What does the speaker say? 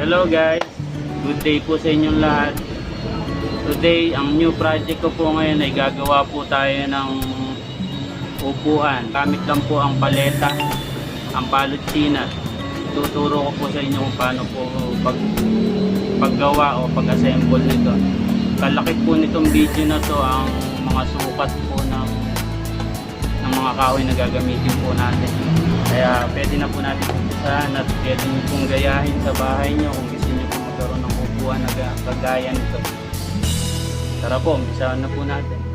Hello guys, good day po sa inyong lahat. Today, ang new project ko po ngayon ay gagawa po tayo ng upuan. Gamit lang po ang paleta, ang palotsina. Tuturo ko po sa inyo kung paano po paggawa o pag-assemble nito. Kalaki po nitong video na to ang mga sukat po ng mga kahoy na gagamitin po natin. Kaya pwede na po natin umpisahan at pwede nyo pong gayahin sa bahay nyo kung gusto nyo pong magkaroon ng upuan na kagaya nito. Tara po, umpisahan na po natin.